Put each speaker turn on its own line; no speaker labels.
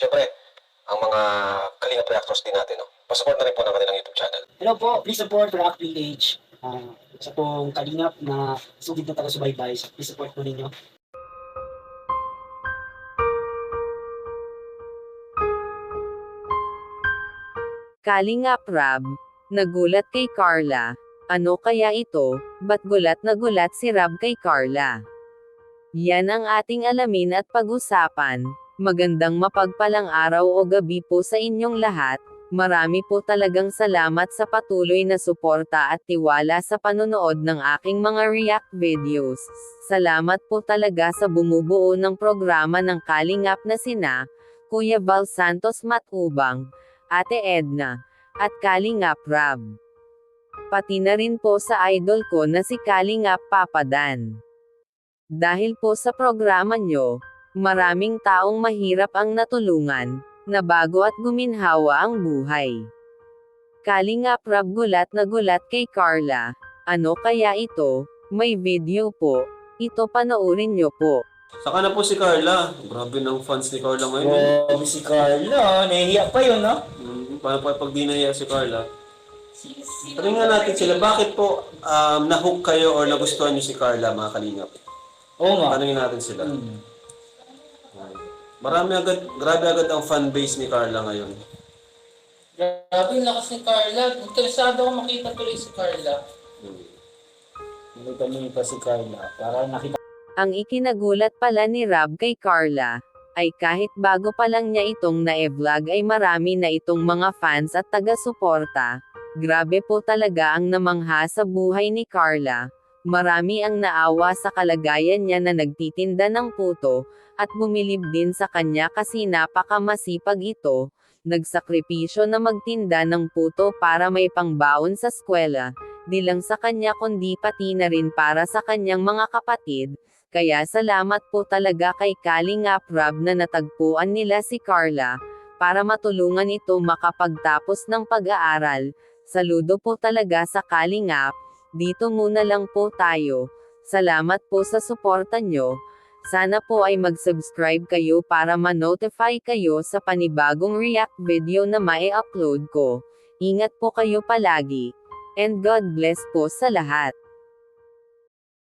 syempre, ang mga Kalingap reactors din natin, no? Pasupport na rin po ng kanilang YouTube channel.
Hello po, please support Rock PH. Sa pong kalingap na sugid na taga-subaybay. Please support po ninyo.
Kalingap Rab, nagulat kay Carla. Ano kaya ito? Ba't gulat na gulat si Rab kay Carla? Yan ang ating alamin at pag-usapan. Magandang mapagpalang araw o gabi po sa inyong lahat. Marami po talagang salamat sa patuloy na suporta at tiwala sa panonood ng aking mga react videos. Salamat po talaga sa bumubuo ng programa ng Kalingap na sina Kuya Val Santos Matubang, Ate Edna, at Kalingap Rab. Pati na rin po sa idol ko na si Kalingap Papa Dan. Dahil po sa programa nyo, maraming taong mahirap ang natulungan, nabago at guminhawa ang buhay. Kalingap Rab gulat na gulat kay Carla. Ano kaya ito? May video po. Ito panoorin nyo po.
Saka na po si Carla. Grabe ng fans ni Carla ngayon.
Grabe si Carla, nahihiya pa yun, no?
Paano pa pag di nahiya si Carla? Tanungin nga natin sila, bakit po na-hook kayo or nagustuhan niyo si Carla, mga Kalingap?
Oo nga.
Tanungin natin sila. Grabe agad ang fan base ni Carla ngayon.
Grabe yung lakas ni Carla. Interesado ako makita tuloy si Carla. Nakita si Carla. Para nakita.
Ang ikinagulat pala ni Rab kay Carla, ay kahit bago pa lang niya itong na-vlog ay marami na itong mga fans at taga-suporta. Grabe po talaga ang namangha sa buhay ni Carla. Marami ang naawa sa kalagayan niya na nagtitinda ng puto, at bumilib din sa kanya kasi napakamasipag ito, nagsakripisyo na magtinda ng puto para may pangbaon sa eskwela, di lang sa kanya kundi pati na rin para sa kanyang mga kapatid. Kaya salamat po talaga kay Kalingap Rab na natagpuan nila si Carla, para matulungan ito makapagtapos ng pag-aaral. Saludo po talaga sa Kalingap. Dito muna lang po tayo. Salamat po sa suporta nyo. Sana po ay mag-subscribe kayo para ma-notify kayo sa panibagong react video na mai-upload ko. Ingat po kayo palagi. And God bless po sa lahat.